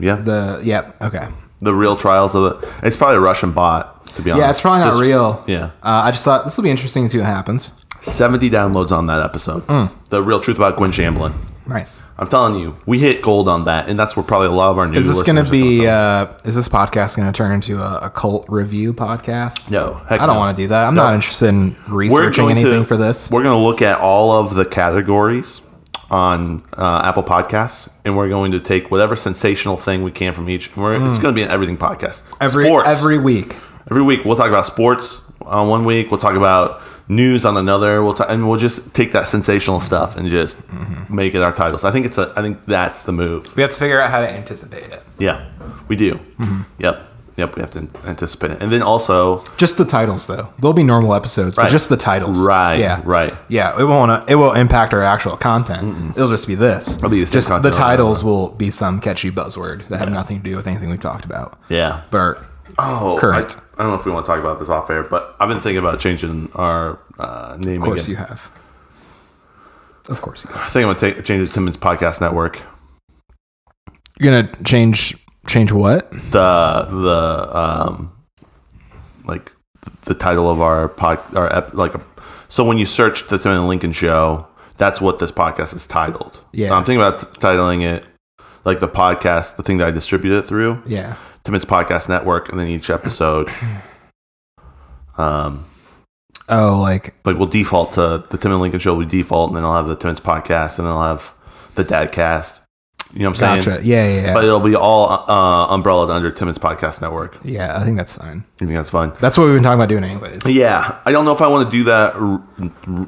yeah. Okay. The real trials of it. It's probably a Russian bot, to be honest. Yeah, it's probably not real. Yeah. I just thought this will be interesting to see what happens. 70 downloads on that episode. The Real Truth About Gwen Shamblin. Nice. I'm telling you, we hit gold on that, and that's where probably a lot of our new Is this listeners going to be? Is this podcast going to turn into a cult review podcast? No, heck I don't want to do that. I'm not interested in researching anything for this. We're going to look at all of the categories on Apple Podcasts, and we're going to take whatever sensational thing we can from each. It's going to be an everything podcast. Every week. Every week we'll talk about sports, on one week. We'll talk about news on another. And we'll just take that sensational stuff and just make it our titles. I think that's the move. We have to figure out how to anticipate it. Yeah, we do. Mm-hmm. Yep. We have to anticipate it. And then also... Just the titles, though. There'll be normal episodes, but just the titles. Right, yeah. right. Yeah, it won't impact our actual content. Mm-mm. It'll just be this. It'll be the same just content. The titles will be some catchy buzzword that have nothing to do with anything we've talked about. Yeah. But current. I don't know if we want to talk about this off air, but I've been thinking about changing our name again. Of course you have. Of course you have. I think I'm going to change it to Timon's Podcast Network. You're going to change what? The title of our so when you search the Timon and Lincoln Show, that's what this podcast is titled. Yeah. So I'm thinking about titling it like the podcast, the thing that I distribute it through. Yeah. Timon's Podcast Network, and then each episode we'll default to the Timon and Lincoln Show, we default, and then I'll have the Timon's Podcast, and then I'll have the Dadcast. You know what I'm saying? Gotcha. Yeah. But it'll be all umbrellaed under Timon's Podcast Network. Yeah, I think that's fine. You think that's fine? That's what we've been talking about doing anyways. Yeah. I don't know if I want to do that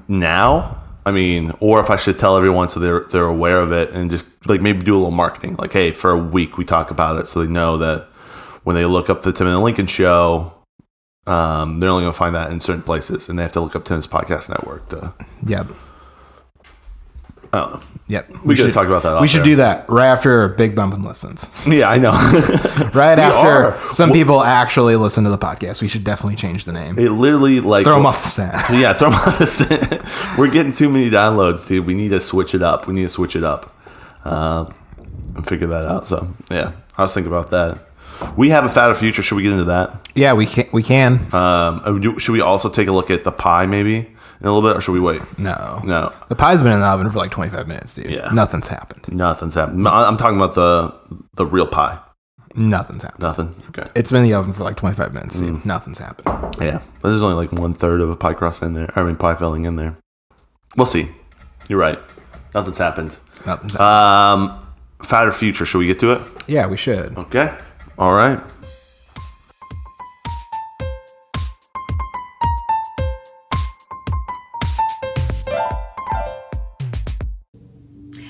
now. I mean, or if I should tell everyone so they're aware of it and just like maybe do a little marketing. Like, hey, for a week we talk about it so they know that when they look up the Timon and Lincoln Show, they're only going to find that in certain places, and they have to look up Timon's Podcast Network to... Yep. I don't know. Yep. We should talk about that. We should do that right after a big bump in listens. Yeah, I know. Right after some people actually listen to the podcast, we should definitely change the name. It literally throw them off the set. Yeah, throw them off the set. We're getting too many downloads, dude. We need to switch it up. And figure that out. So yeah, I was thinking about that. We have a fatter future. Should we get into that? Yeah, we can. Should we also take a look at the pie maybe? In a little bit, or should we wait? No. The pie's been in the oven for like 25 minutes, dude. Yeah. Nothing's happened. I'm talking about the real pie. Nothing's happened. Nothing? Okay. It's been in the oven for like 25 minutes, dude. Nothing's happened. Yeah. But there's only like 1/3 of a pie crust in there. Pie filling in there. We'll see. You're right. Nothing's happened. Fatter future. Should we get to it? Yeah, we should. Okay. All right.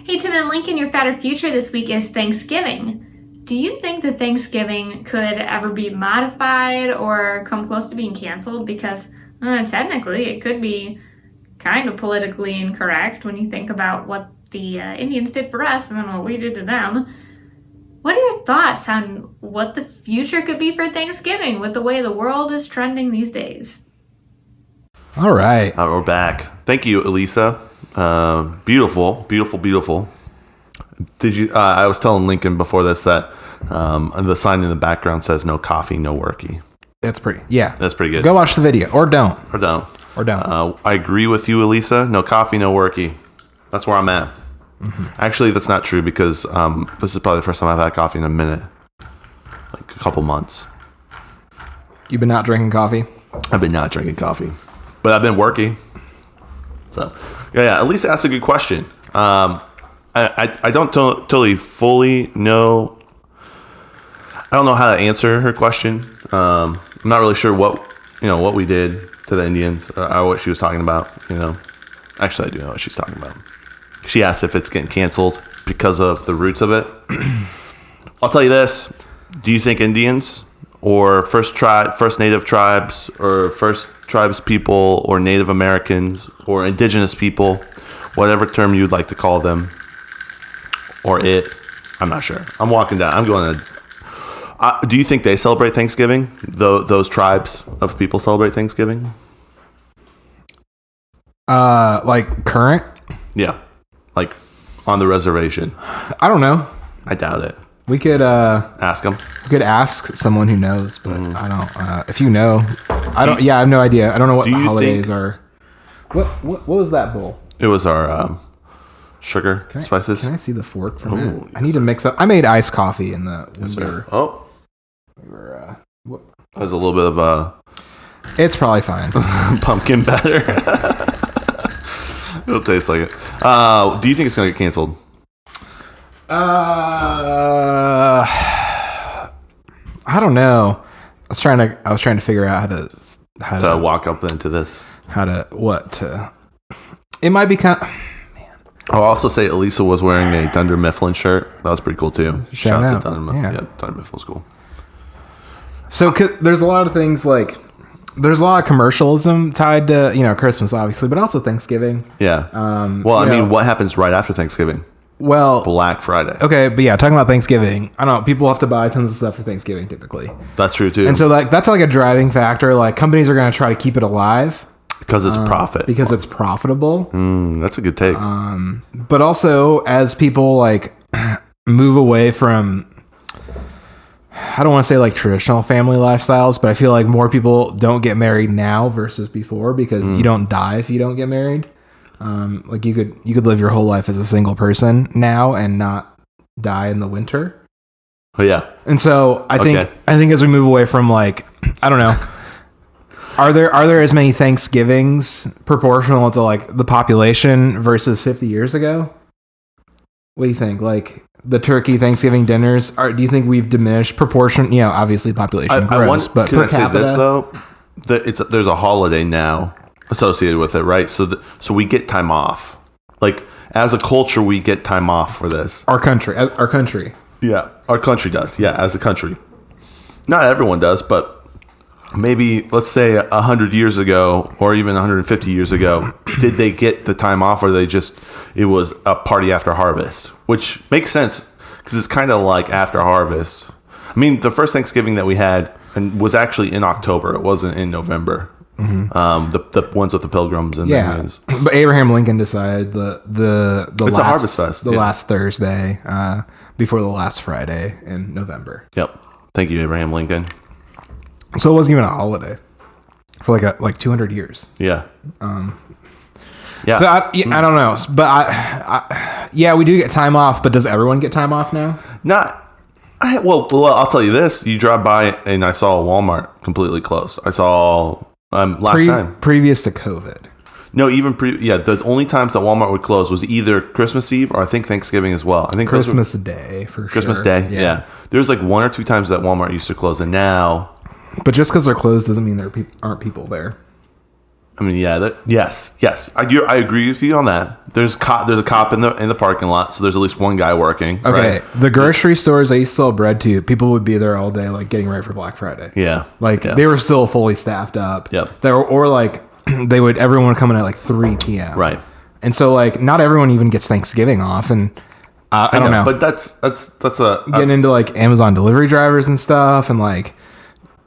Hey, Tim and Lincoln, your fatter future this week is Thanksgiving. Do you think that Thanksgiving could ever be modified or come close to being canceled? Because technically it could be kind of politically incorrect when you think about what the Indians did for us and then what we did to them. What are your thoughts on what the future could be for Thanksgiving with the way the world is trending these days? All right. We're back. Thank you, Alyssa. Beautiful. Did you? I was telling Lincoln before this that the sign in the background says "No coffee, no worky." That's pretty. Yeah, that's pretty good. Go watch the video, or don't. I agree with you, Alyssa. No coffee, no worky. That's where I'm at. Mm-hmm. Actually, that's not true because this is probably the first time I've had coffee in a minute, like a couple months. You've been not drinking coffee? I've been not drinking coffee, but I've been working. So, yeah. Alyssa asked a good question. I don't totally fully know. I don't know how to answer her question. I'm not really sure what we did to the Indians or what she was talking about. Actually, I do know what she's talking about. She asked if it's getting canceled because of the roots of it. I'll tell you this: do you think Indians or first native tribes or first tribes people or Native Americans or indigenous people, whatever term you'd like to call them, or it, I'm not sure. I'm walking down. I'm going to. Do you think they celebrate Thanksgiving? Those tribes of people celebrate Thanksgiving? Like current? Yeah, like on the reservation. I don't know. I doubt it. We could ask them. We could ask someone who knows, but I don't. If you know, I don't. Yeah, I have no idea. I don't know what the holidays are. What was that bowl? It was our sugar spices. Can I see the fork from it? Yes. I need to mix up. I made iced coffee in the winter. We were. There's a little bit of It's probably fine. Pumpkin batter. It'll taste like it. Do you think it's gonna get canceled? I don't know. I was trying to figure out how to to walk up into this. It might be kind of, I'll also say Alyssa was wearing a Dunder Mifflin shirt. That was pretty cool too. Shout out to Dunder Mifflin. Yeah. Yeah, Dunder Miflin's cool. So there's a lot of things like there's a lot of commercialism tied to Christmas obviously, but also Thanksgiving. Yeah. What happens right after Thanksgiving? Well, Black Friday. Okay, but yeah, talking about Thanksgiving, I don't know. People have to buy tons of stuff for Thanksgiving typically. That's true too. And so that's like a driving factor. Like companies are going to try to keep it alive because it's profit. Because it's profitable. That's a good take. But also as people like move away from, I don't want to say like traditional family lifestyles, but I feel like more people don't get married now versus before because you don't die if you don't get married. Like you could live your whole life as a single person now and not die in the winter. Oh yeah. And so I think as we move away from like, I don't know, are there as many Thanksgivings proportional to like the population versus 50 years ago? What do you think? Like the turkey Thanksgiving dinners, do you think we've diminished proportion? Obviously population grows, but per capita. Say this though? There's a holiday now associated with it, right? So we get time off. Like as a culture, we get time off for this. Our country. Yeah, our country does. Yeah, as a country, not everyone does, but maybe let's say 100 years ago, or even 150 years ago, did they get the time off, or it was a party after harvest, which makes sense because it's kind of like after harvest. I mean, the first Thanksgiving that we had was actually in October. It wasn't in November. Mm-hmm. The ones with the pilgrims and the but Abraham Lincoln decided it's a harvest fest. Last Thursday before the last Friday in November. Yep. Thank you, Abraham Lincoln. So it wasn't even a holiday for like 200 years. Yeah. So I don't know, but we do get time off. But does everyone get time off now? Well, I'll tell you this: you drive by and I saw a Walmart completely closed. I saw last time previous to COVID. No, even the only times that Walmart would close was either Christmas Eve or I think Thanksgiving as well. I think Christmas Day for sure. Christmas Day, yeah. There was like 1 or 2 times that Walmart used to close, and now. But just because they're closed doesn't mean there aren't people there. I mean, yes. I agree with you on that. There's a cop in the parking lot, so there's at least one guy working. Okay, right? The grocery stores I used to sell bread to, people would be there all day, like getting ready for Black Friday. Yeah, they were still fully staffed up. Yep. Everyone would come in at like 3 p.m. Right. And so like not everyone even gets Thanksgiving off, and I don't know. But that's getting into like Amazon delivery drivers and stuff, and like.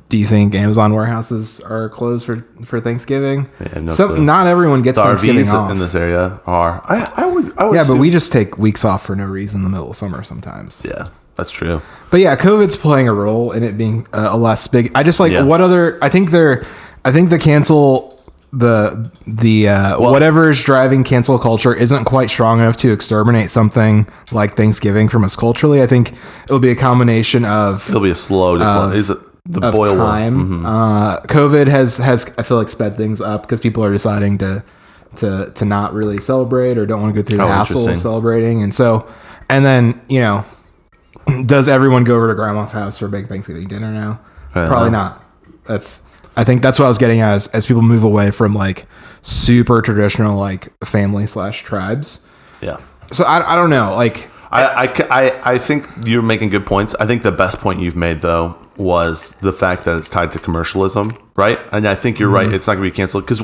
Do you think Amazon warehouses are closed for Thanksgiving? Yeah, not everyone gets Thanksgiving RVs off in this area are. I would. Yeah, but we just take weeks off for no reason in the middle of summer sometimes. Yeah, that's true. But yeah, COVID's playing a role in it being a less big. I just like what other. I think the cancel whatever is driving cancel culture isn't quite strong enough to exterminate something like Thanksgiving from us culturally. I think it'll be a combination of. It'll be a slow decline. Is it? The boil time. COVID has I feel like sped things up because people are deciding to not really celebrate or don't want to go through the hassle of celebrating, and then does everyone go over to grandma's house for a big Thanksgiving dinner now? Probably not. I think that's what I was getting at as people move away from like super traditional like family / tribes. Yeah. So I don't know. Like I think you're making good points. I think the best point you've made though was the fact that it's tied to commercialism, right? And I think you're right. It's not going to be canceled because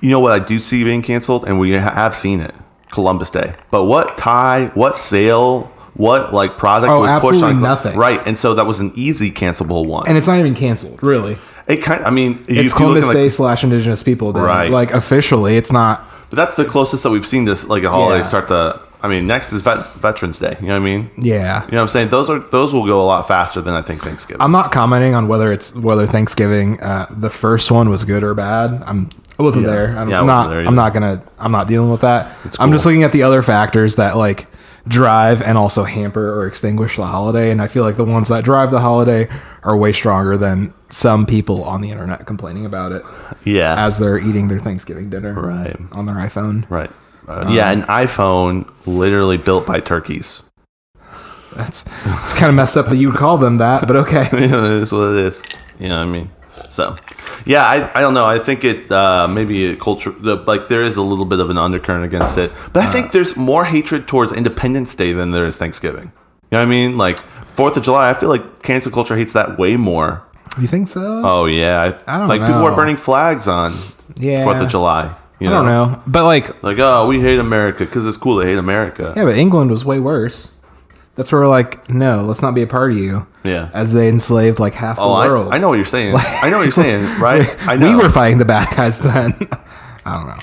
you know what I do see being canceled, and we have seen it, Columbus Day. But what sale, what like product was pushed on nothing, right? And so that was an easy cancelable one, and it's not even canceled, really. It kind. I mean, it's Columbus Day / Indigenous People Day, right? Like officially, it's not. But that's the closest that we've seen this like a holiday start to. I mean, next is Veterans Day. You know what I mean? Yeah. You know what I'm saying? Those will go a lot faster than I think Thanksgiving. I'm not commenting on whether Thanksgiving the first one was good or bad. I wasn't there. I'm not dealing with that. Cool. I'm just looking at the other factors that like drive and also hamper or extinguish the holiday, and I feel like the ones that drive the holiday are way stronger than some people on the internet complaining about it. Yeah. As they're eating their Thanksgiving dinner on their iPhone. Right. An iPhone literally built by turkeys. It's kind of messed up that you would call them that, but okay. It is what it is. You know what I mean? So, yeah, I don't know. I think it maybe a culture like there is a little bit of an undercurrent against it, but I think there's more hatred towards Independence Day than there is Thanksgiving. You know what I mean? Like 4th of July, I feel like cancel culture hates that way more. You think so? Oh yeah, I don't like know. people are burning flags on 4th of July. You know? I don't know, but like oh, we hate America because it's cool to hate America. Yeah, but England was way worse. That's where we're like, no, let's not be a part of you. Yeah. As they enslaved like half the world. I know what you're saying. I know what you're saying, right? I know. We were fighting the bad guys then. I don't know.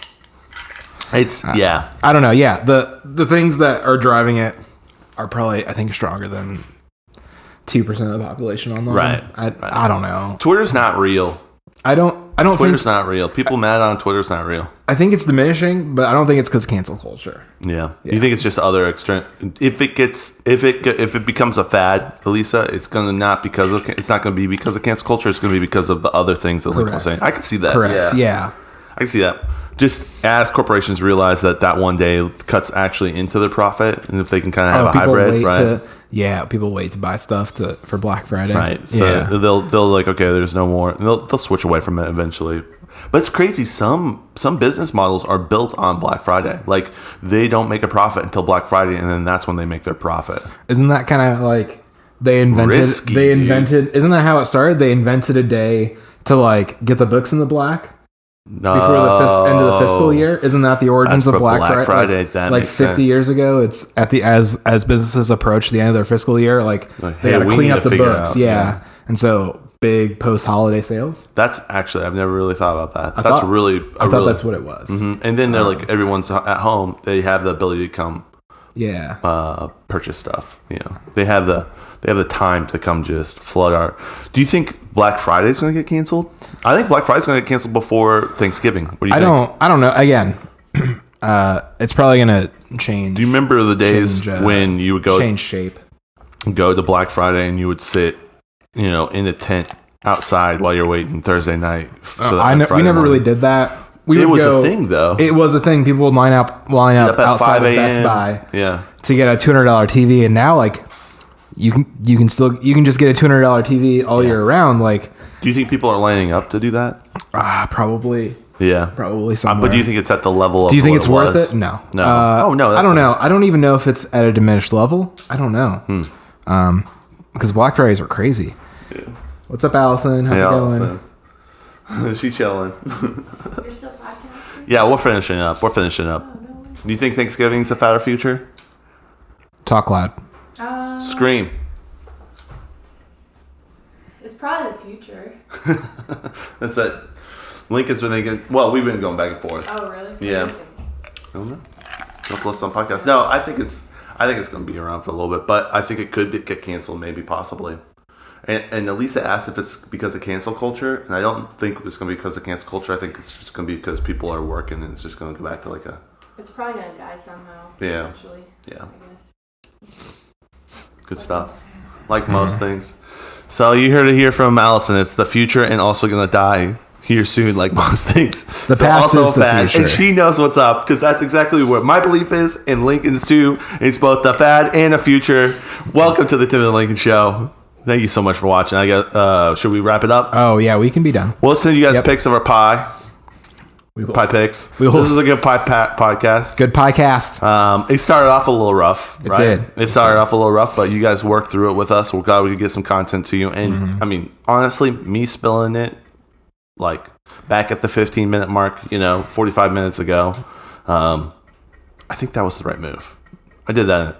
It's I don't know. Yeah, the things that are driving it are probably, I think, stronger than 2% of the population online. Right. I don't know. Twitter's not real. I don't Twitter's think not real. People mad on Twitter's not real. I think it's diminishing, but I don't think it's because cancel culture. Yeah. You think it's just other extreme? If it becomes a fad, Alyssa, it's not going to be because of cancel culture. It's going to be because of the other things that Lincoln was saying. I can see that. Correct. Yeah. I can see that. Just as corporations realize that one day cuts actually into their profit, and if they can kind of have a hybrid, right? People wait to buy stuff for Black Friday. Right. So they'll like, okay, there's no more. And they'll switch away from it eventually. But it's crazy. Some business models are built on Black Friday. Like they don't make a profit until Black Friday, and then that's when they make their profit. Isn't that kind of like they invented? Isn't that how it started? They invented a day to like get the books in the black. No. Before the end of the fiscal year, isn't that the origins of Black Friday? Like 50 years ago, it's at the as businesses approach the end of their fiscal year, like they got to clean up the books, and so big post holiday sales. That's actually I've never really thought about that. I thought that's what it was. Mm-hmm. And then they're like everyone's at home, they have the ability to come, purchase stuff. You know, they have the time to come just flood our. Do you think Black Friday is going to get canceled? I think Black Friday is going to get canceled before Thanksgiving. What do you think? I don't know. Again, it's probably going to change. Do you remember the days when you would change shape, go to Black Friday and you would sit, in a tent outside while you're waiting Thursday night? We never really did that. It was a thing, though. It was a thing. People would line up outside of Best Buy, to get a $200 TV, and now like. You can just get a $200 TV all year round. Like, do you think people are lining up to do that? Probably. Yeah, probably somewhere. But do you think it's at the level of? Do you think it's worth it? No. No. No. I don't know. I don't even know if it's at a diminished level. I don't know. Because Black Fridays were crazy. Yeah. What's up, Allison? How's it going? Allison. She's chilling. You're still podcasting? Yeah, we're finishing up. Oh, no. Do you think Thanksgiving's a fatter future? Talk loud. Scream. It's probably the future. That's it. Lincoln's been thinking. Well, we've been going back and forth. Oh, really? Yeah. I don't know. Let's listen to podcasts. No, I think it's going to be around for a little bit, but I think it could get canceled, maybe, possibly. And Alyssa asked if it's because of cancel culture, and I don't think it's going to be because of cancel culture. I think it's just going to be because people are working, and it's just going to go back to like a. It's probably going to die somehow. Yeah. Eventually. Yeah. I guess. Good stuff. Like most things. So you hear from Allison. It's the future and also going to die here soon, like most things. The past is the future. And she knows what's up because that's exactly what my belief is, and Lincoln's too. It's both the fad and the future. Welcome to the Timon and Lincoln Show. Thank you so much for watching. I guess, should we wrap it up? Oh, yeah, we can be done. We'll send you guys pics of our pie. Pie picks. This is a good podcast. Good podcast. It started off a little rough. It did. It started off a little rough, but you guys worked through it with us. We're glad we could get some content to you. And I mean, honestly, me spilling it like back at the 15-minute mark, 45 minutes ago, I think that was the right move. I did that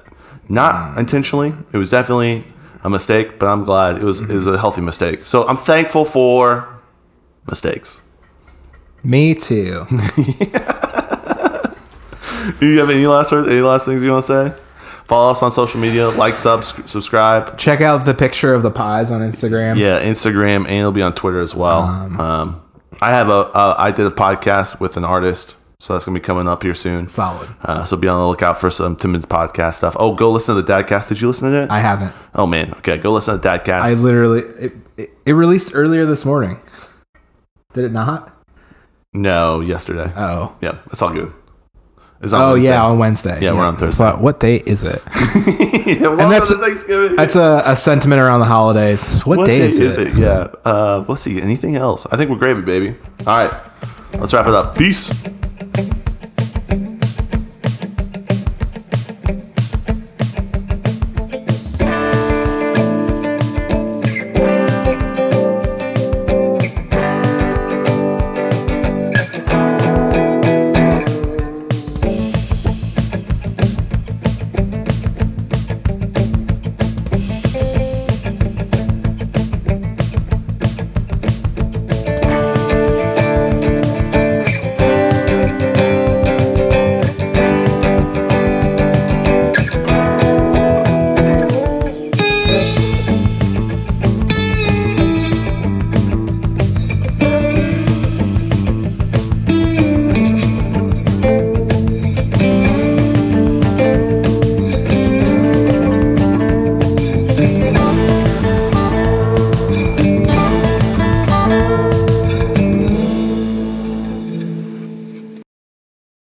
not intentionally. It was definitely a mistake, but I'm glad it was a healthy mistake. So I'm thankful for mistakes. Me too. Do you have any last words? Any last things you want to say? Follow us on social media. Like, subscribe. Check out the picture of the pies on Instagram. Yeah, Instagram, and it'll be on Twitter as well. I did a podcast with an artist, so that's gonna be coming up here soon. Solid. So be on the lookout for some Timon podcast stuff. Oh, go listen to the Dadcast. Did you listen to it? I haven't. Oh man. Okay, go listen to Dadcast. I literally it released earlier this morning. Did it not? No, yesterday. Oh. Yeah, it's all good. It's on Oh Wednesday. yeah, on Wednesday. Yeah, we're on Thursday. But what day is it? Welcome that's- to Thanksgiving. That's a sentiment around the holidays. What day is it? Yeah. Let's see. Anything else? I think we're gravy, baby. All right. Let's wrap it up. Peace.